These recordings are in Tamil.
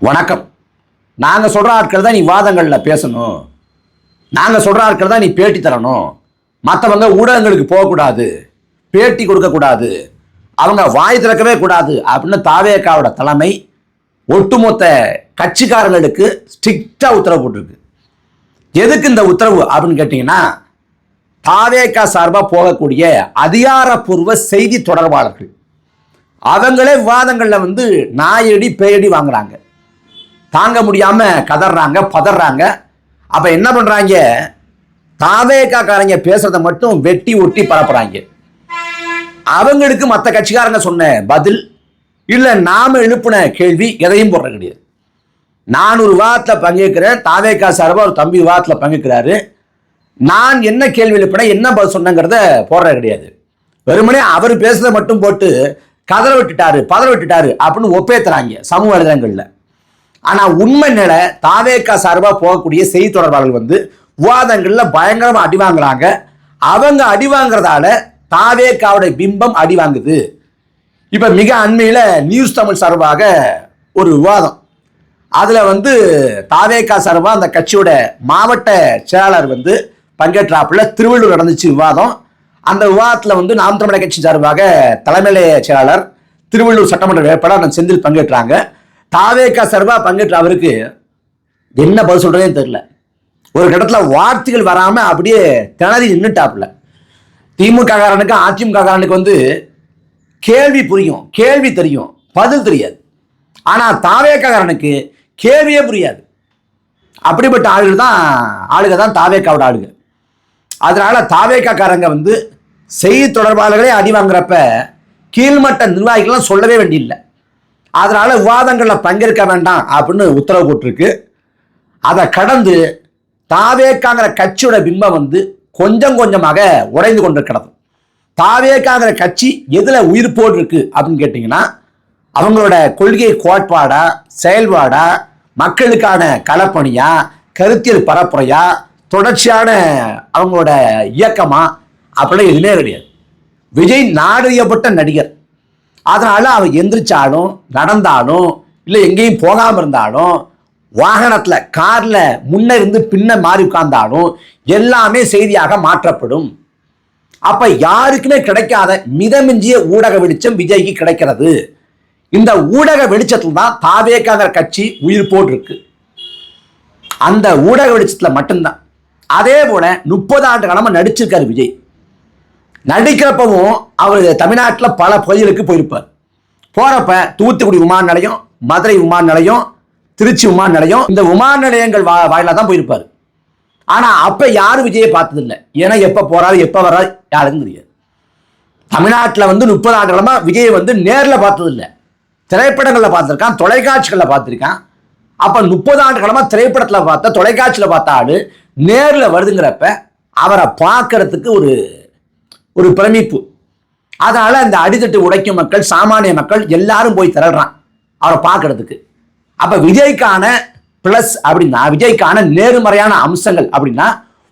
வணக்கம். நாங்கள் சொல்கிற ஆட்கள் தான் நீ வாதங்களில் பேசணும், நாங்கள் சொல்கிற ஆட்கள் தான் நீ பேட்டி தரணும், மற்றவங்க ஊடகங்களுக்கு போகக்கூடாது, பேட்டி கொடுக்கக்கூடாது, அவங்க வாய் திறக்கவே கூடாது அப்படின்னு தாவேக்காவோட தலைமை ஒட்டுமொத்த கட்சிக்காரங்களுக்கு ஸ்ட்ரிக்டாக உத்தரவு போட்டிருக்கு. எதுக்கு இந்த உத்தரவு அப்படின்னு கேட்டிங்கன்னா, தாவேக்கா சார்பாக போகக்கூடிய அதிகாரப்பூர்வ செய்தி தொடர்பாளர்கள் அவங்களே விவாதங்களில் நாயடி பேயடி வாங்குறாங்க, தாங்க முடியாம கதறாங்க, பதறாங்க. அப்ப என்ன பண்றாங்க, தாவேக்காரங்க பேசுறத மட்டும் வெட்டி ஒட்டி பரப்புறாங்க. அவங்களுக்கு மற்ற கட்சிக்காரங்க சொன்ன பதில் இல்ல நாம எழுப்பின கேள்வி எதையும் போடுற கிடையாது. நான் ஒரு விவாதத்தில் பங்கேற்கிறேன், தாவேக்கா சார்பா ஒரு தம்பி விவாதத்தில் பங்கேற்கிறாரு, நான் என்ன கேள்வி எழுப்பின என்ன பதில் சொன்னங்கிறத போடுற கிடையாது. வெறுமனே அவர் பேசுறதை மட்டும் போட்டு கதற விட்டுட்டாரு, பதற விட்டுட்டாரு அப்படின்னு ஒப்பேத்துறாங்க சமூக வலைதளங்கள்ல. ஆனா உண்மை நிலை, தாவேக்கா சார்பா போகக்கூடிய செய்தி தொடர்பாளர்கள் விவாதங்கள்ல பயங்கரமா அடி வாங்குறாங்க. அவங்க அடி வாங்குறதால தாவேக்காவுடைய பிம்பம் அடி வாங்குது. இப்ப மிக அண்மையில நியூஸ் தமிழ் சார்பாக ஒரு விவாதம், அதுல தாவேக்கா சார்பா அந்த கட்சியோட மாவட்ட செயலாளர் பங்கேற்றாப்புல திருவள்ளூர் நடந்துச்சு விவாதம். அந்த விவாதத்தில் நாம் தமிழர் கட்சி சார்பாக தலைமை செயலாளர் திருவள்ளூர் சட்டமன்ற வேட்பாளர் செந்தில் பங்கேற்றாங்க. தாவேக்கா சார்பாக பங்கேற்ற அவருக்கு என்ன பதில் சொல்றதே தெரியல. ஒரு இடத்துல வார்த்தைகள் வராம அப்படியே திணறி நின்றுட்டாப்புல. திமுக காரனுக்கு அதிமுக காரனுக்கு கேள்வி புரியும், கேள்வி தெரியும், பதில் தெரியாது. ஆனா தாவேக்கா காரனுக்கு கேள்வியே புரியாது. அப்படிப்பட்ட ஆளுக தான் தாவேக்காவோட ஆளுங்க. அதனால தாவேக்கா காரங்க செய்தி தொடர்பாளர்களே அடி வாங்குறப்ப கீழ்மட்ட நிர்வாகிகள்லாம் சொல்லவே வேண்டியில்லை. அதனால விவாதங்களில் பங்கேற்க வேண்டாம் அப்படின்னு உத்தரவு போட்டிருக்கு. அதை கடந்து தாவேக்காங்கிற கட்சியோட பிம்பம் கொஞ்சம் கொஞ்சமாக உடைந்து கொண்டிருக்கிறது. தாவேக்காங்கிற கட்சி எதுல உயிர் போடு இருக்கு அப்படின்னு கேட்டீங்கன்னா, அவங்களோட கொள்கை கோட்பாடா, செயல்பாடா, மக்களுக்கான களப்பணியா, கருத்தியல் பரப்புரையா, தொடர்ச்சியான அவங்களோட இயக்கமா அப்படிலாம் எதுவுமே கிடையாது. விஜய் நாடறியப்பட்ட நடிகர். அதனால அவர் எந்திரிச்சாலும் நடந்தாலும் இல்லை எங்கேயும் போகாமல் இருந்தாலும் வாகனத்தில் கார்ல முன்ன இருந்து பின்ன மாறி உட்கார்ந்தாலும் எல்லாமே செய்தியாக மாற்றப்படும். அப்ப யாருக்குமே கிடைக்காத மிதமிஞ்சிய ஊடக வெளிச்சம் விஜய்க்கு கிடைக்கிறது. இந்த ஊடக வெளிச்சத்தில் தான் தாவேக்காங்கிற கட்சி உயிர் போட்டு இருக்கு. அந்த ஊடக வெளிச்சத்துல மட்டும்தான். அதே போல 30 ஆண்டு காலமா நடிச்சிருக்காரு விஜய். நடிக்கிறப்பவும் அவர் தமிழ்நாட்டில் பல பகுதிகளுக்கு போயிருப்பார். போறப்ப தூத்துக்குடி விமான நிலையம், மதுரை விமான நிலையம், திருச்சி விமான நிலையம், இந்த விமான நிலையங்கள் வாயிலாக தான் போயிருப்பார். ஆனா அப்ப யாரும் விஜயை பார்த்ததில்லை. ஏன்னா எப்ப போறாரு எப்ப வர்றாரு யாருக்கும் தெரியாது. தமிழ்நாட்டில் 30 ஆண்டு காலமா விஜயை நேரில் பார்த்ததில்லை, திரைப்படங்களில் பார்த்துருக்கான், தொலைக்காட்சிகளில் பார்த்துருக்கான். அப்ப 30 ஆண்டு காலமா திரைப்படத்தில் பார்த்த, தொலைக்காட்சியில் பார்த்த ஆளு நேரில் வருதுங்கிறப்ப அவரை பார்க்கறதுக்கு ஒரு பிரமிப்பு. அதனால அந்த அடித்தட்டு உடைக்கும் மக்கள், சாமானிய மக்கள் எல்லாரும் போய் திரள்றான் அவரை பார்க்கறதுக்கு. அப்ப விஜய்க்கான பிளஸ் அப்படின்னா, விஜய்க்கான நேர்மறையான அம்சங்கள் அப்படின்னா,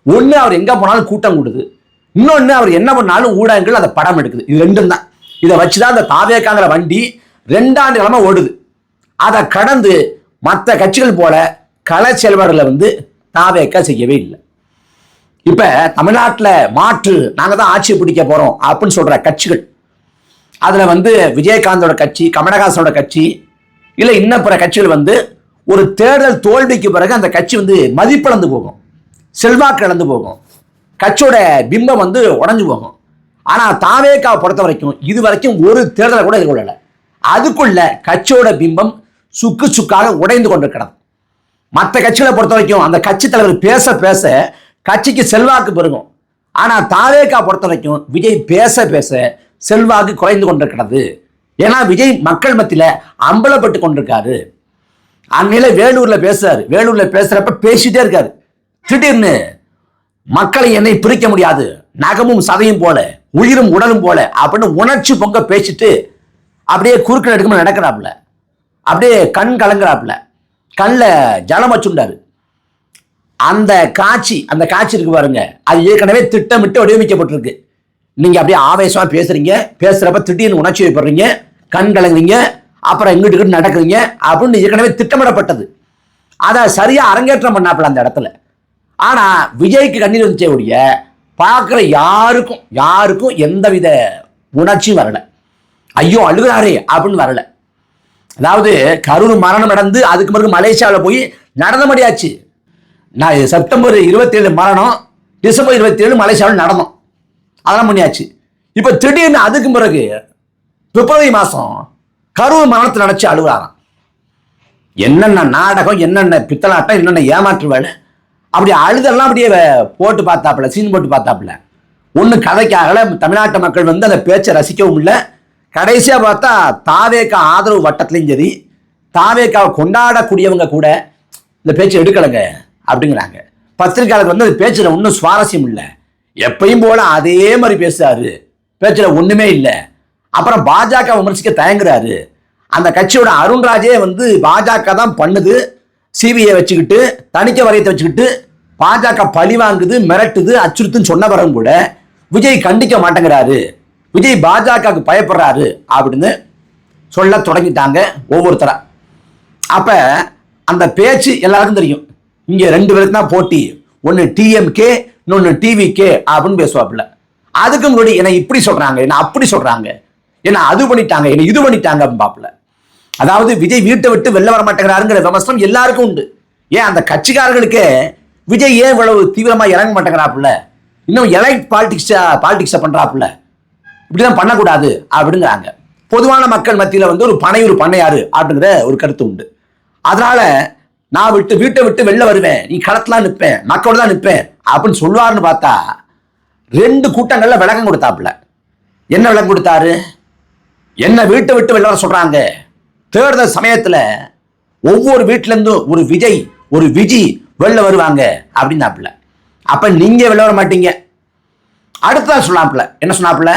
ஒண்ணு அவர் எங்க போனாலும் கூட்டம் கூடுது, இன்னொன்னு அவர் என்ன பண்ணாலும் ஊடகங்கள் அதை படம் எடுக்குது. இது ரெண்டும் தான். இதை வச்சுதான் அந்த தாவேக்காங்கிற வண்டி 2 ஆண்டு காலமா ஓடுது. அதை கடந்து மற்ற கட்சிகள் போல கள செயல்பாடுகளை தாவேக்கா செய்யவே இல்லை. இப்ப தமிழ்நாட்டில் மாற்று நாங்க தான் ஆட்சி பிடிக்க போறோம் அப்படின்னு சொல்ற கட்சிகள், அதுல விஜயகாந்தோட கட்சி, கமலஹாசனோட கட்சி, இல்ல இன்னும் பிற கட்சிகள் ஒரு தேர்தல் தோல்விக்கு பிறகு அந்த கட்சி மதிப்பிழந்து போகும், செல்வாக்கு இழந்து போகும், கட்சியோட பிம்பம் உடஞ்சு போகும். ஆனா தாவேக்காவை பொறுத்த வரைக்கும் இது வரைக்கும் ஒரு தேர்தலை கூட எதிர்கொள்ளல. அதுக்குள்ள கட்சியோட பிம்பம் சுக்கு சுக்காக உடைந்து கொண்டிருக்கிறது. மற்ற கட்சிகளை பொறுத்த வரைக்கும் அந்த கட்சி தலைவர் பேச பேச கட்சிக்கு செல்வாக்கு பெருகும். ஆனா தாவேக்கா பொறுத்த வரைக்கும் விஜய் பேச பேச செல்வாக்கு குறைந்து கொண்டிருக்கிறது. ஏன்னா விஜய் மக்கள் மத்தியில அம்பலப்பட்டு கொண்டிருக்காரு. அந்நிலை வேலூர்ல பேசுறாரு, வேலூர்ல பேசுறப்ப பேசிட்டே இருக்காரு. திடீர்னு மக்களை என்னை பிரிக்க முடியாது, நகமும் சதையும் போல, உயிரும் உடலும் போல அப்படின்னு உணர்ச்சி பொங்க பேசிட்டு அப்படியே குறுக்க நடுக்கமா நடக்கிறாப்புல, அப்படியே கண் கலங்குறாப்புல, கண்ணில் ஜலம் வச்சுண்டாரு. அந்த காட்சி இருக்கு பாருங்க, அது ஏற்கனவே திட்டமிட்டு வடிவமைக்கப்பட்டிருக்கு. நீங்க அப்படியே ஆவேசமா பேசுறீங்க, பேசுறப்ப திடீர்னு உணர்ச்சி வைப்படுறீங்க, கண் கலங்குறீங்க, அப்புறம் எங்கிட்டு நடக்குறீங்க அப்படின்னு ஏற்கனவே திட்டமிடப்பட்டது. அதை சரியா அரங்கேற்றம் பண்ணாப்புல அந்த இடத்துல. ஆனா விஜய்க்கு கண்ணீர் வந்துச்சே ஒழிய பார்க்குற யாருக்கும் எந்தவித உணர்ச்சியும் வரல. ஐயோ அழுகிறாரே அப்படின்னு வரல. அதாவது கரூர் மரணம் நடந்து அதுக்கு பிறகு மலேசியாவில் போய் நடந்தபடியாச்சு. நான் செப்டம்பர் 27 மரணம், டிசம்பர் 27 மலேசியாவில் நடந்தோம், அதெல்லாம் பண்ணியாச்சு. இப்போ திடீர்னு அதுக்கு பிறகு பிப்ரவரி மாதம் கரூர் மரணத்தை நினைச்சு அழுகுறாராம். என்னென்ன நாடகம், என்னென்ன பித்தலாட்டம், என்னென்ன ஏமாற்று வேலை, அப்படி அழுதெல்லாம் அப்படியே போட்டு பார்த்தாப்புல, சீன் போட்டு பார்த்தாப்புல. ஒன்று கதைக்காகல தமிழ்நாட்டு மக்கள் வந்து அந்த பேச்சை ரசிக்கவும் இல்லை. கடைசியாக பார்த்தா தாவேக்கா ஆதரவு வட்டத்துலையும் சரி, தாவேக்காவை கொண்டாடக்கூடியவங்க கூட இந்த பேச்சை எடுக்கலைங்க அப்படிங்கிறாங்க. பத்திரிகையாளர் வந்து அந்த பேச்சில் ஒன்றும் சுவாரஸ்யம் இல்லை, எப்பயும் போல அதே மாதிரி பேசுறாரு, பேச்சில் ஒன்றுமே இல்லை. அப்புறம் பாஜக விமர்சிக்க தயங்குறாரு. அந்த கட்சியோட அருண்ராஜே வந்து பாஜக தான் பண்ணுது, சிபிஐ வச்சுக்கிட்டு தணிக்கை வரையத்தை வச்சுக்கிட்டு பாஜக பழி வாங்குது, மிரட்டுது, அச்சுறுத்துன்னு சொன்ன பிறகு கூட விஜய் கண்டிக்க மாட்டேங்கிறாரு, விஜய் பாஜகவுக்கு பயப்படுறாரு அப்படின்னு சொல்ல தொடங்கிட்டாங்க ஒவ்வொருத்தரா. அப்ப அந்த பேச்சு எல்லாருக்கும் தெரியும். இங்க 2 பேருக்கு தான் போட்டி, ஒன்னு டிஎம்கே, இன்னொன்னு டிவிகே அப்படின்னு பேசுவாப்புல. அதுக்கு முன்னாடி என்ன இப்படி சொல்றாங்க, என்ன அப்படி சொல்றாங்க, என்ன அது பண்ணிட்டாங்க, என்ன இது பண்ணிட்டாங்க பாப்புல. அதாவது விஜய் வீட்டை விட்டு வெளில வர மாட்டேங்கிறாருங்கிற விமர்சனம் எல்லாருக்கும் உண்டு. ஏன் அந்த கட்சிக்காரர்களுக்கு விஜய் ஏன் இவ்வளவு தீவிரமா இறங்க மாட்டேங்கிறாப்புல, இன்னும் எலைட் பாலிடிக்ஸை பண்றாப்புல, இப்படிதான் பண்ணக்கூடாது அப்படிங்கிறாங்க. பொதுவான மக்கள் மத்தியில் வந்து ஒரு பண்ணையாரு அப்படிங்கிற ஒரு கருத்து உண்டு. அதனால நான் வீட்டை விட்டு வெளில வருவேன், நீ களத்துல நிற்பேன், மக்களோட தான் நிற்பேன் அப்படின்னு சொல்லுவாருன்னு பார்த்தா 2 கூட்டங்கள்ல விளக்கம் கொடுத்தாப்புல. என்ன விளக்கம் கொடுத்தாரு? என்ன வீட்டை விட்டு வெளில வர சொல்றாங்க, தேர்தல் சமயத்துல ஒவ்வொரு வீட்டுல இருந்தும் ஒரு விஜி வெளில வருவாங்க அப்படின்னாப்புல. அப்ப நீங்க வெளில வர மாட்டீங்க. அடுத்ததான் சொன்னாப்புல, என்ன சொன்னாப்புல,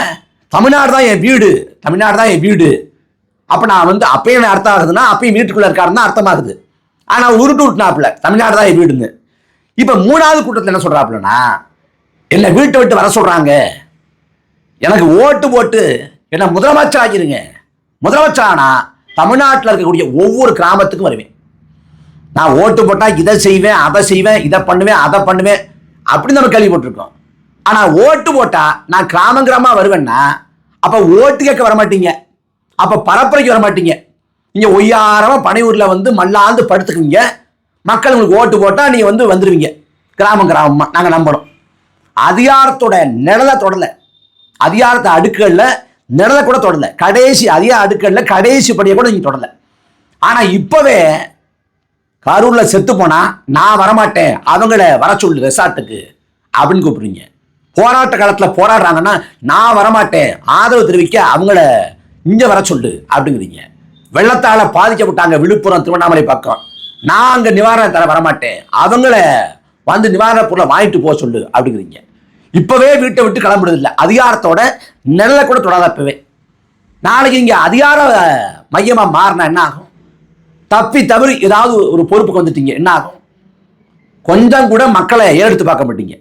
தமிழ்நாடு தான் என் வீடு. அப்ப நான் வந்து அப்பயும் அர்த்தம் ஆகுதுன்னா அப்பயும் வீட்டுக்குள்ள இருக்காருன்னா அர்த்தமாகுது. ஆனா உருட்டு விட்டுனாப்புல தமிழ்நாடு தான் என் வீடுன்னு. இப்ப 3வது கூட்டத்தில் என்ன சொல்றாப்புலன்னா, என்ன வீட்டை விட்டு வர சொல்றாங்க, எனக்கு ஓட்டு போட்டு என்ன முதலமைச்சர் ஆகிருங்க, முதலமைச்சர் ஆனா தமிழ்நாட்டில் இருக்கக்கூடிய ஒவ்வொரு கிராமத்துக்கும் வருவேன், நான் ஓட்டு போட்டா இதை செய்வேன், அதை செய்வேன், இதை பண்ணுவேன், அதை பண்ணுவேன் அப்படின்னு நம்ம கேள்விப்பட்டிருக்கோம். ஆனா ஓட்டு போட்டா நான் கிராமமா வருவேன்னா அப்ப ஓட்டு கேட்க வரமாட்டீங்க, அப்ப பரப்புரைக்கு வரமாட்டீங்க, நீங்க ஒய்யாரமா பனையூர்ல வந்து மல்லாந்து படுத்துக்குவீங்க, மக்கள் உங்களுக்கு ஓட்டு போட்டா நீங்க வந்து வந்துருவீங்க கிராமமா. நாங்க நம்பணும். அதிகாரத்தோட நிழலை தொடல, அதிகாரத்தை அடுக்கல்ல நிழலை கூட தொடல, கடைசி அதிகார அடுக்கல்ல கடைசி படியை கூட நீங்க தொடல. ஆனா இப்பவே கரூர்ல செத்து போனா நான் வரமாட்டேன், அவங்கள வர சொல்லு ரெசார்ட்டுக்கு அப்படின்னு கூப்பிடுறீங்க. போராட்ட காலத்துல போராடுறாங்கன்னா நான் வரமாட்டேன், ஆதரவு தெரிவிக்க அவங்கள இங்க வர சொல்லு அப்படிங்கிறீங்க. வெள்ளத்தால பாதிக்கப்பட்டாங்க விழுப்புரம், திருவண்ணாமலை பக்கம், நான் அங்க நிவாரணம் தர வரமாட்டேன், அவங்கள வந்து நிவாரண பொருளை வாங்கிட்டு போக சொல்லு அப்படிங்கிறீங்க. இப்பவே வீட்டை விட்டு கிளம்புறது இல்லை, அதிகாரத்தோட நிழலை கூட தொடாதப்பவே. நாளைக்கு இங்க அதிகார மையமா மாறினா என்ன ஆகும்? தப்பி தவறி ஏதாவது ஒரு பொறுப்புக்கு வந்துட்டீங்க, என்ன ஆகும்? கொஞ்சம் கூட மக்களை ஏறெடுத்து பார்க்க மாட்டீங்க.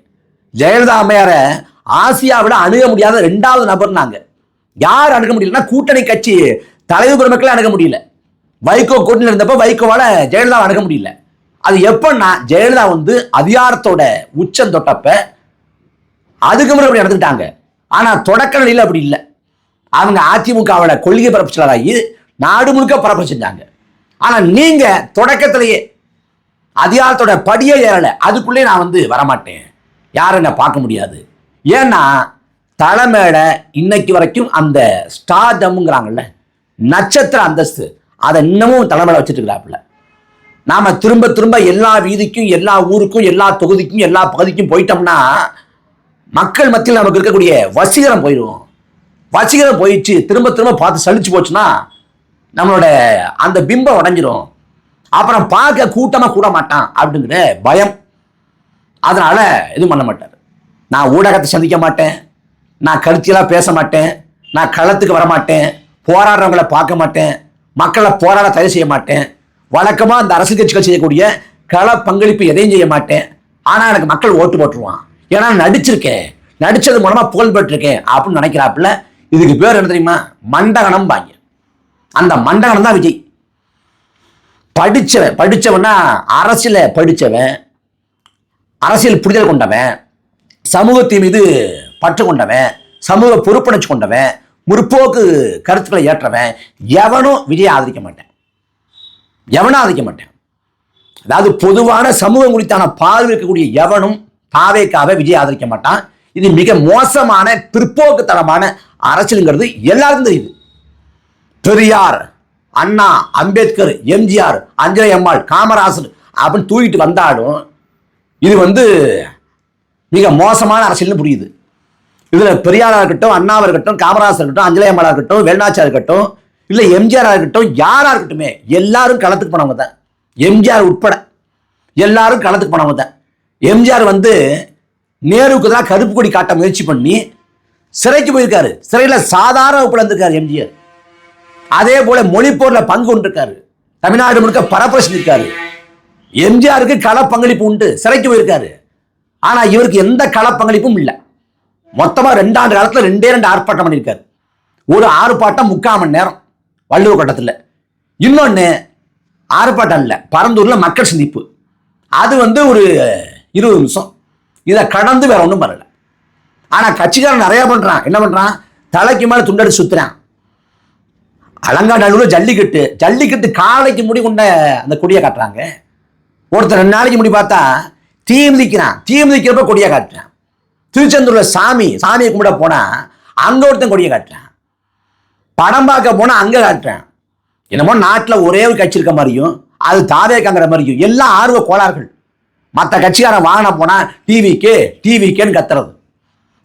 ஜெயலலிதா அம்மையார ஆசியாவிட அணுக முடியாத 2வது நபர்னாங்க. யார் அணுக முடியலன்னா கூட்டணி கட்சி தலைவர் பெருமக்களை அணுக முடியல. வைகோ கூட்டணி இருந்தப்ப வைகோவால ஜெயலலிதா அணுக முடியல. அது எப்பன்னா ஜெயலலிதா வந்து அதிகாரத்தோட உச்சம் தொட்டப்ப அதுக்கு முறை அப்படி நடந்துட்டாங்க. ஆனா தொடக்க நிலையில் அப்படி இல்லை. அவங்க அதிமுகவோட கொள்கை பரப்பு செயலாளராகி நாடு முழுக்க பரப்பு செஞ்சாங்க. ஆனா நீங்க தொடக்கத்திலேயே அதிகாரத்தோட படியே ஏறல, அதுக்குள்ளே நான் வந்து வரமாட்டேன், யாரும் என்ன பார்க்க முடியாது. ஏன்னா தலைமையில இன்னைக்கு வரைக்கும் அந்த ஸ்டார்டம்ங்கிறாங்கல்ல, நட்சத்திர அந்தஸ்து, அதை இன்னமும் தலைமையில வச்சுட்டு இருக்கிறாப்புல. நாம திரும்ப திரும்ப எல்லா வீதிக்கும், எல்லா ஊருக்கும், எல்லா தொகுதிக்கும், எல்லா பகுதிக்கும் போயிட்டோம்னா மக்கள் மத்தியில் நமக்கு இருக்கக்கூடிய வசீகரம் போயிடும். வசீகரம் போயிடுச்சு, திரும்ப திரும்ப பார்த்து சலிச்சு போச்சுன்னா நம்மளோட அந்த பிம்பம் உடைஞ்சிரும். அப்புறம் பார்க்க கூட்டமா கூட மாட்டான் அப்படிங்கிற பயம். அதனால எதுவும் பண்ண மாட்டார். நான் ஊடகத்தை சந்திக்க மாட்டேன், நான் கருத்தியெல்லாம் பேச மாட்டேன், நான் களத்துக்கு வரமாட்டேன், போராடுறவங்களை பார்க்க மாட்டேன், மக்களை போராட தயார் செய்ய மாட்டேன், வழக்கமாக அந்த அரசியல் கட்சிகள் செய்யக்கூடிய கள பங்களிப்பு எதையும் செய்ய மாட்டேன். ஆனால் எனக்கு மக்கள் ஓட்டு போட்டுருவான், ஏன்னா நடிச்சிருக்கேன், நடிச்சது மூலமா புகழ் பெற்றிருக்கேன் அப்படின்னு நினைக்கிறாப்புல. இதுக்கு பேர் என்ன தெரியுமா? மண்டகணம் பாங்க. அந்த மண்டகன் தான் விஜய். படிச்சவன்னா அரசியல படிச்சவன், அரசியல் புரிதல் கொண்டவன், சமூகத்தின் மீது பற்று கொண்டவன், சமூக பொறுப்புணர்ச்சி கொண்டவன், முற்போக்கு கருத்துக்களை ஏற்றவன் எவனும் விஜய் ஆதரிக்க மாட்டேன். எவனும் ஆதரிக்க மாட்டேன். அதாவது பொதுவான சமூகம் குறித்தான பார்வை இருக்கக்கூடிய எவனும் தாவேக்காவை விஜய் ஆதரிக்க மாட்டான். இது மிக மோசமான பிற்போக்குத்தனமான அரசியலுங்கிறது எல்லாருக்கும் தெரியுது. பெரியார், அண்ணா, அம்பேத்கர், எம்ஜிஆர், அஞ்சலை அம்மாள், காமராசர் அப்படின்னு தூக்கிட்டு வந்தாலும் இது மிக மோசமான அரசியல்னு புரியுது. இதுல பெரியாரா இருக்கட்டும், அண்ணாவா இருக்கட்டும், காமராசர் இருக்கட்டும், அஞ்சலை அம்மாளா இருக்கட்டும், வேலுநாச்சியார் இருக்கட்டும், இல்ல எம்ஜிஆரா இருக்கட்டும், யாரா இருக்கட்டுமே எல்லாரும் களத்துக்கு போனவங்க தான். எம்ஜிஆர் உட்பட எல்லாரும் களத்துக்கு போனவங்க தான். எம்ஜிஆர் நேருவுக்கு தான் கருப்பு கொடி காட்ட முயற்சி பண்ணி சிறைக்கு போயிருக்காரு. சிறையில் சாதாரண வகுப்புல இருந்திருக்காரு எம்ஜிஆர். அதே போல மொழிப்போர்ல பங்கு கொண்டிருக்காரு. தமிழ்நாடு முழுக்க பரப்புரை செஞ்சிருக்காரு. எம்ஜிஆருக்கு கள பங்களிப்பு உண்டு, சிறைக்கு போயிருக்காரு. ஆனா இவருக்கு எந்த கள பங்களிப்பும் இல்லை. மொத்தமா 2 ஆண்டு காலத்துல 2 ஆர்ப்பாட்டம் பண்ணியிருக்காரு. ஒரு ஆர்ப்பாட்டம் 3/4 மணி நேரம் வள்ளுவர் கட்டத்தில். இன்னொன்னு ஆர்ப்பாட்டம் இல்லை, பரந்தூர்ல மக்கள் சந்திப்பு. அது ஒரு 20 நிமிஷம். இதை கடந்து வேற ஒன்றும் பண்ணல. ஆனா கட்சிக்காரன் நிறைய பண்றான். என்ன பண்றான்? தலைக்கு மேல துண்டடி சுத்துறான். அலங்காநல்லூர் ஜல்லிக்கட்டு காலைக்கு முடி கொண்ட அந்த கொடியை காட்டுறாங்க. ஒருத்தர் 2 நாளைக்கு முடி பார்த்தா தீமிதிக்கிறப்ப கொடியை காட்டுறான். திருச்செந்தூர்ல சாமியை கும்பிட போனா அங்க ஒருத்தன் கொடியை காட்டுறான். படம் பார்க்க போனா அங்க காட்டுறான். என்னமோ நாட்டில் ஒரே ஒரு கட்சி இருக்க மாதிரியும் அது தாவேக்காங்கிற மாதிரியும் எல்லாம் ஆர்வ கோளாறுகள். மற்ற கட்சிக்காரன் வாங்கின போனா டிவிக்கேன்னு கத்துறது,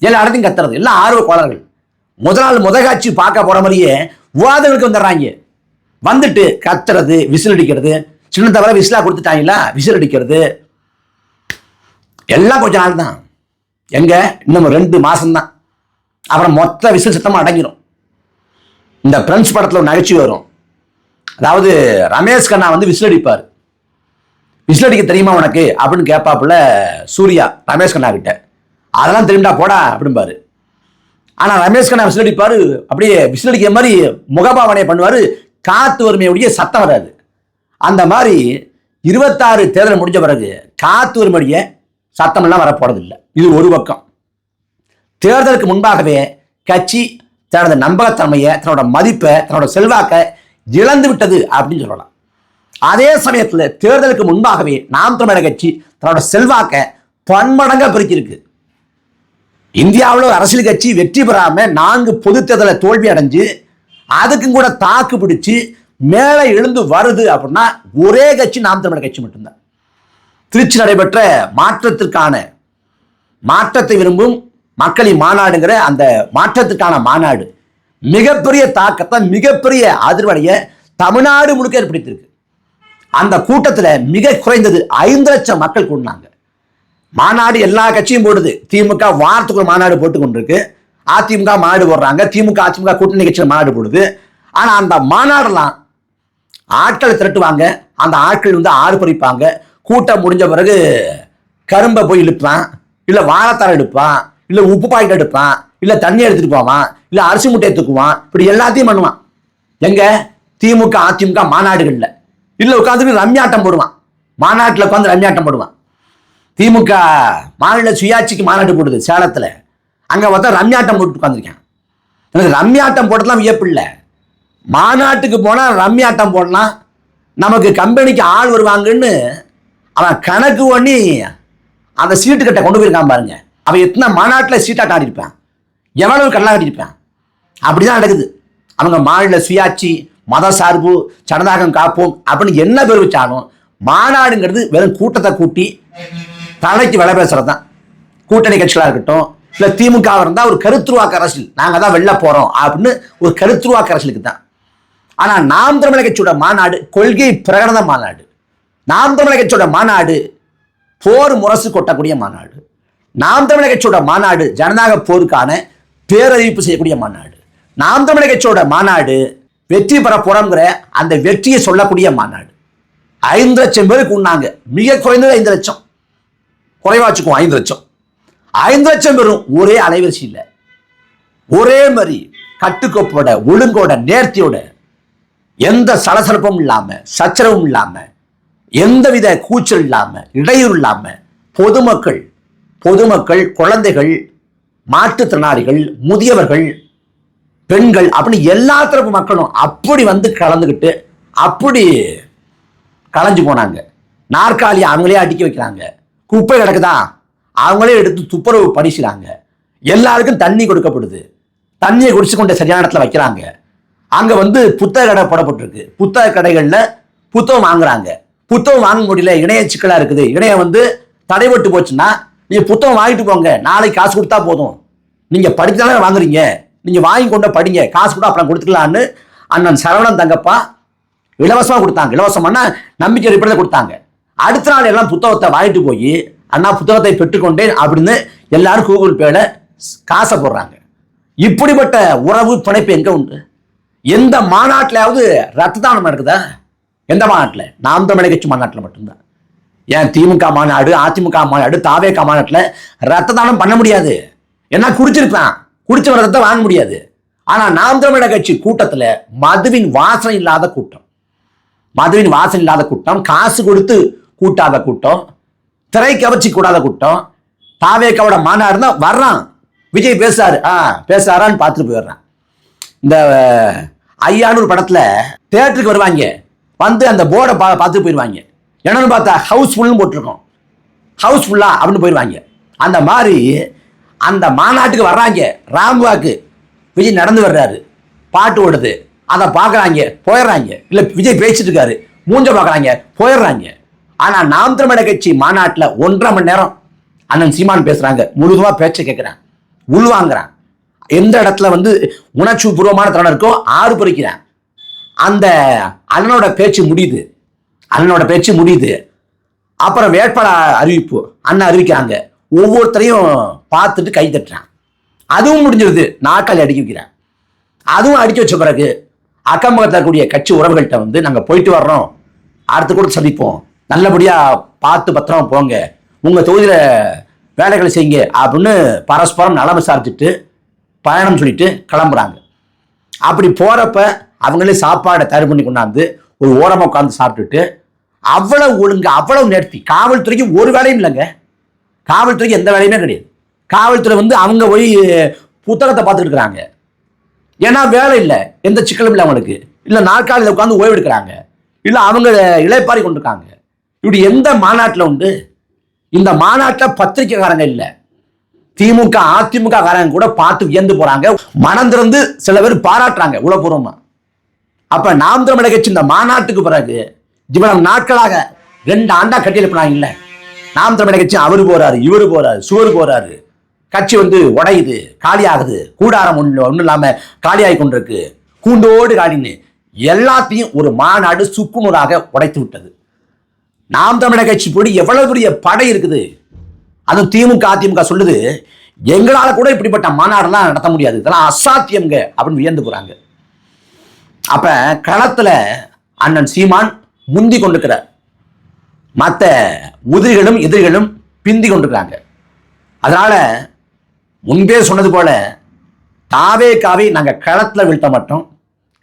எல்லா இடத்தையும் கத்துறது, எல்லாம் ஆர்வ கோளாறுகள். முதல் காட்சி பார்க்க போற மாதிரியே விவாதங்களுக்கு வந்துடுறாங்க. வந்துட்டு கத்துறது, விசில் அடிக்கிறது, சின்ன தவிர விசிலா கொடுத்துட்டாங்களா விசில் அடிக்கிறது எல்லாம் கொஞ்ச நாள் தான். இன்னும் 2 மாசம் தான். அப்புறம் மொத்த விசில் சத்தமா அடங்கிடும். இந்த பிரெஞ்சு படத்துல ஒரு நகைச்சுவை வரும். அதாவது ரமேஷ் கண்ணா விசில் அடிப்பார். விசில் அடிக்க தெரியுமா உனக்கு அப்படின்னு கேட்பாப்புல சூர்யா ரமேஷ் கண்ணா கிட்ட. அதெல்லாம் தெரியும்டா போடா அப்படின்பாரு. ஆனா ரமேஷ் கண்ணா விசில் அடிப்பாரு, அப்படியே விசில் அடிக்கிற மாதிரி முகபாவனையை பண்ணுவாரு. காத்து வறுமையுடைய சத்தம் வராது. அந்த மாதிரி 26 தேர்தல் முடிஞ்ச பிறகு காத்து வறுமையுடைய சத்தம் எல்லாம் வரப்போறதில்லை. இது ஒரு பக்கம். தேர்தலுக்கு முன்பாகவே கட்சி தனது நம்பகத்தன்மையை, தன்னோட மதிப்பை, தன்னோட செல்வாக்கை இழந்து விட்டது அப்படின்னு சொல்லலாம். அதே சமயத்தில் தேர்தலுக்கு முன்பாகவே நாம் தமிழர் கட்சி தன்னோட செல்வாக்கை பன்மடங்கா பெருக்கியிருக்கு. இந்தியாவில் ஒரு அரசியல் கட்சி வெற்றி பெறாம 4 பொது தேர்தலை தோல்வி அடைஞ்சு அதுக்கும் கூட தாக்கு பிடிச்சு மேலே எழுந்து வருது அப்படின்னா ஒரே கட்சி நாம் தமிழர் கட்சி மட்டும்தான். திருச்சி நடைபெற்ற மாற்றத்தை விரும்பும் மக்களின் மாநாடுங்கிற அந்த மாற்றத்திற்கான மாநாடு மிகப்பெரிய தாக்கத்தை, மிகப்பெரிய அதிர்வடைய தமிழ்நாடு முழுக்க ஏற்படுத்தியிருக்கு. அந்த கூட்டத்தில் மிக குறைந்தது 5 லட்சம் மக்கள் கூடினாங்க. மாநாடு எல்லா கட்சியும் போடுது. திமுக வாரத்துக்குள்ள மாநாடு போட்டு கொண்டிருக்கு. அதிமுக மாநாடு போடுறாங்க. திமுக அதிமுக கூட்டணி கட்சியில் மாநாடு போடுது. ஆனா அந்த மாநாடெல்லாம் ஆட்களை திரட்டுவாங்க. அந்த ஆட்கள் ஆர்ப்பரிப்பாங்க. கூட்டம் முடிஞ்ச பிறகு கரும்பை போய் இழுப்பான், இல்ல வாழைத்தாரம் எடுப்பான், இல்ல உப்பு பாக்கெட் எடுப்பான், இல்ல தண்ணி எடுத்துட்டு போவான், இல்ல அரிசி முட்டையை தூக்குவான். இப்படி எல்லாத்தையும் பண்ணுவான். திமுக அதிமுக மாநாடுகள்ல இல்ல உட்காந்துட்டு ரம்யாட்டம் போடுவான். மாநாட்டில் உட்காந்து ரம்யாட்டம் போடுவான். திமுக மாநில சுயாட்சிக்கு மாநாடு போடுது சேலத்துல. அங்க பார்த்தா ரம்யாட்டம் போட்டு உட்காந்துருக்கேன். எனக்கு ரம்யாட்டம் போட்டலாம் வியப்பு இல்லை. மாநாட்டுக்கு போனா ரம்யாட்டம் போடலாம், நமக்கு கம்பெனிக்கு ஆள் வருவாங்கன்னு அவன் கணக்கு பண்ணி அந்த சீட்டு கட்டை கொண்டு போயிருக்கான் பாருங்க. அவன் எத்தனை மாநாட்டில் சீட்டாட்டம் ஆடிருப்பான், எவ்வளவு கடலாம் ஆடிருப்பான். அப்படிதான் நடக்குது. அவங்க மாநில சுயாட்சி, மத சார்பு, ஜனநாயகம் காப்போம் அப்படின்னு என்ன பேர் வச்சாலும் மாநாடுங்கிறது வெறும் கூட்டத்தை கூட்டி தலைக்கு விலை பேசுறது தான். கூட்டணி கட்சிகளாக இருக்கட்டும், இல்லை திமுக இருந்தால் ஒரு கருத்துருவாக்க அரசியல், நாங்கள் தான் வெளில போகிறோம் அப்படின்னு ஒரு கருத்துருவாக்க அரசியலுக்கு தான். ஆனால் நாம் தமிழர் கட்சியோட மாநாடு கொள்கை பிரகடன மாநாடு. நாம் தமிழர் கட்சியோட மாநாடு போர் முரசு கொட்டக்கூடிய மாநாடு. நாம் தமிழர் கட்சியோட மாநாடு ஜனநாயக போருக்கான பேரறிவிப்பு செய்யக்கூடிய மாநாடு. நாம் தமிழர் கட்சியோட மாநாடு வெற்றி பெற போறோம்ங்கிற அந்த வெற்றியை சொல்லக்கூடிய மாநாடு. 5 லட்சம் பேருக்கு உண்ணாங்க. மிக குறைந்தது 5 லட்சம், குறைவாச்சுக்கும் 5 லட்சம். 5 லட்சம் பேரும் ஒரே அலைவரிசை இல்லை, ஒரே மாதிரி கட்டுக்கோப்போட, ஒழுங்கோட, நேர்த்தியோட எந்த சலசலப்பும் இல்லாம, சச்சரவும் இல்லாம, எந்தவித கூச்சல் இல்லாம, இடையூறு இல்லாம பொதுமக்கள், குழந்தைகள், மாற்றுத்திறனாளிகள், முதியவர்கள், பெண்கள் அப்படின்னு எல்லா தரப்பு மக்களும் அப்படி வந்து கலந்துக்கிட்டு அப்படி கலைஞ்சு போனாங்க. நாற்காலி அவங்களே அடிக்க வைக்கிறாங்க. குப்பை கிடக்குதா அவங்களே எடுத்து துப்புரவு பணிச்சுறாங்க. எல்லாருக்கும் தண்ணி கொடுக்கப்படுது. தண்ணியை குடிச்சு கொண்டு சரியான இடத்துல வைக்கிறாங்க. அங்க வந்து புத்தக கடை போடப்பட்டிருக்கு. புத்தக கடைகள்ல புத்தகம் வாங்குறாங்க. புத்தகம் வாங்க முடியல, இணைய சிக்கலா இருக்குது, இணையம் வந்து தடைபட்டு போச்சுன்னா நீங்க புத்தகம் வாங்கிட்டு போங்க, நாளைக்கு காசு கொடுத்தா போதும், நீங்க படித்தாலே வாங்குறீங்க, நீங்க வாங்கி கொண்ட படிங்க, காசு கூட அப்புறம் கொடுத்துக்கலான்னு அண்ணன் சரவணன் தங்கப்பா இலவசமா கொடுத்தாங்க. இலவசம்னா நம்பிக்கை அடிப்படையில் கொடுத்தாங்க. அடுத்த நாள் எல்லாம் புத்தகத்தை வாங்கிட்டு போய் அண்ணா புத்தகத்தை பெற்றுக்கொண்டேன் அப்படின்னு எல்லாரும் கூகுள் பேல காசை போடுறாங்க. இப்படிப்பட்ட உறவு பிணைப்பு எங்க உண்டு? எந்த மாநாட்டிலாவது ரத்த தானம் நடக்குதா? எந்த மாநாட்டில்? நாம் தமிழர் கட்சி மாநாட்டில் மட்டும்தான். ஏன் திமுக மாநாடு, அதிமுக மாநாடு, தாவேக மாநாட்டில் ரத்த தானம் பண்ண முடியாது. ஏன்னா குடிச்சிருக்கலாம், குடிச்ச ரத்தத்தை வாங்க முடியாது. ஆனா நாம் தமிழர் கட்சி கூட்டத்தில் மதுவின் வாசனை இல்லாத கூட்டம், காசு கொடுத்து கூட்டாத கூட்டம், திரை கவர்ச்சி கூடாத கூட்டம். தாவேக்காவோட மாநாடு தான் வர்றான், விஜய் பேசுறாரான்னு பார்த்துட்டு போயிடுறான். இந்த ஐயானூர் படத்துல தியேட்டருக்கு வருவாங்க, வந்து அந்த போர்டை பார்த்துட்டு போயிடுவாங்க. என்னன்னு பார்த்தா ஹவுஸ்ஃபுல்னு போட்டிருக்கோம், ஹவுஸ்ஃபுல்லா அப்படின்னு போயிடுவாங்க. அந்த மாதிரி அந்த மாநாட்டுக்கு வர்றாங்க. ராம்வாக்கு விஜய் நடந்து வர்றாரு, பாட்டு ஓடுது, அதை பார்க்குறாங்க, போயிடுறாங்க. இல்லை விஜய் பேசிட்டு இருக்காரு, மூஞ்ச பார்க்குறாங்க, போயிடுறாங்க. ஆனால் நாம் தமிழர் கட்சி மாநாட்டில் 1.5 மணி நேரம் அண்ணன் சீமான் பேசுறாங்க. முழுதுமா பேச்சை கேட்குறான், உள்வாங்கிறான். எந்த இடத்துல வந்து உணர்ச்சி பூர்வமான தருணம் இருக்கோ ஆறு பொறிக்கிறான். அந்த அண்ணனோட பேச்சு முடியுது. அப்புறம் வேட்பாளர் அறிவிப்பு அண்ணன் அறிவிக்கிறாங்க. ஒவ்வொருத்தரையும் பார்த்துட்டு கை தட்டுறான். அதுவும் முடிஞ்சிருது, நாக்காளி அடிக்க வைக்கிறான். அதுவும் அடிக்க வச்ச பிறகு அக்கம் பக்கத்தில் இருக்கக்கூடிய கட்சி உறவுகள்கிட்ட வந்து நாங்கள் போயிட்டு வர்றோம், அடுத்த கூட சந்திப்போம், நல்லபடியா பார்த்து பத்திரமா போங்க, உங்க தொகுதியில வேலைகளை செய்யுங்க அப்படின்னு பரஸ்பரம் நலம் விசாரிச்சுட்டு பயணம் சொல்லிட்டு கிளம்புறாங்க. அப்படி போறப்ப அவங்களே சாப்பாடை தயார் பண்ணி கொண்டாந்து ஒரு ஓரமாக உட்காந்து சாப்பிட்டுட்டு அவ்வளவு ஒழுங்கு, அவ்வளவு நேர்த்தி. காவல்துறைக்கு ஒரு வேலையும் இல்லைங்க, காவல்துறைக்கு எந்த வேலையுமே கிடையாது. காவல்துறை வந்து அவங்க போய் புத்தகத்தை பார்த்துட்டு இருக்கிறாங்க. ஏன்னா வேலை இல்லை, எந்த சிக்கலும் இல்லை அவங்களுக்கு. இல்லை நாற்காலியில் உட்காந்து ஓய்வு எடுக்கிறாங்க, இல்லை அவங்க இளைப்பாரி கொண்டிருக்காங்க. இப்படி எந்த மாநாட்டில் உண்டு? இந்த மாநாட்டில் பத்திரிகைக்காரங்க இல்லை, திமுக அதிமுக காரங்க கூட பார்த்து வியந்து போறாங்க, மனம் திறந்து சில பேர் பாராட்டுறாங்க உளப்பூர்வமா. அப்ப நாம் தமிழர் கட்சி இந்த மாநாட்டுக்கு பிறகு இவ்வளவு நாட்களாக 2 ஆண்டா கட்டியிருப்பாங்க இல்ல, நாம் தமிழர் கட்சி அவரு போறாரு, இவரு போறாரு, சுவர் போறாரு, கட்சி வந்து உடையுது, காலியாகுது, கூடாரம் ஒன்றும் இல்லாம காலியாகி கொண்டிருக்கு, கூண்டோடு காலின்னு எல்லாத்தையும் ஒரு மாநாடு சுக்குநூறாக உடைத்து விட்டது. நாம் தமிழர் கட்சி போடி எவ்வளவு பெரிய படை இருக்குது. அதுவும் திமுக அதிமுக சொல்லுது, எங்களால கூட இப்படிப்பட்ட மாநாடுலாம் நடத்த முடியாது, இதெல்லாம் அசாத்தியம்ங்க அப்படின்னு வியந்து போறாங்க. அப்ப களத்துல அண்ணன் சீமான் முந்தி கொண்டிருக்கிறார், மற்ற உதிரிகளும் எதிரிகளும் பிந்தி கொண்டிருக்கிறாங்க. அதனால முன்பே சொன்னது போல தாவேக்காவை நாங்க களத்துல வீழ்த்த மாட்டோம்,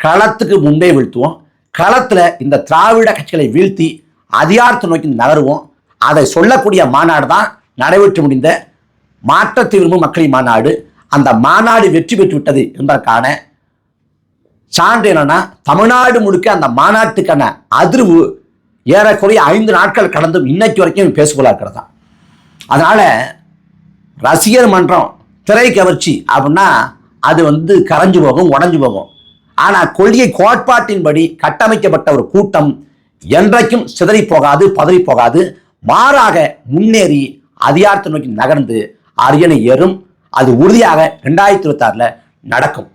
களத்துக்கு முன்பே வீழ்த்துவோம். களத்துல இந்த திராவிட கட்சிகளை வீழ்த்தி அதிகாரத்தை நோக்கி நகருவோம். அதை சொல்லக்கூடிய மாநாடு தான் நடைபெற்று முடிந்த மாற்றத்தை விரும்பும் மக்களின் மாநாடு. அந்த மாநாடு வெற்றி பெற்று விட்டது என்பதற்கான சான்று என்னன்னா, தமிழ்நாடு முழுக்க அந்த மாநாட்டுக்கான அதிர்வு ஏறக்குறைய 5 நாட்கள் கடந்தும் இன்னைக்கு வரைக்கும் பேசுபொருளா இருக்கிறதா. அதனால ரசிகர் மன்றம், திரை கவர்ச்சி அப்படின்னா அது வந்து கரைஞ்சு போகும், உடஞ்சு போகும். ஆனா கொள்கை கோட்பாட்டின்படி கட்டமைக்கப்பட்ட ஒரு கூட்டம் என்றைக்கும் சிதறி போகாது, பதறி போகாது. மாறாக முன்னேறி அதிகாரத்தை நோக்கி நகர்ந்து அரியணை ஏறும். அது உறுதியாக 2026 நடக்கும்.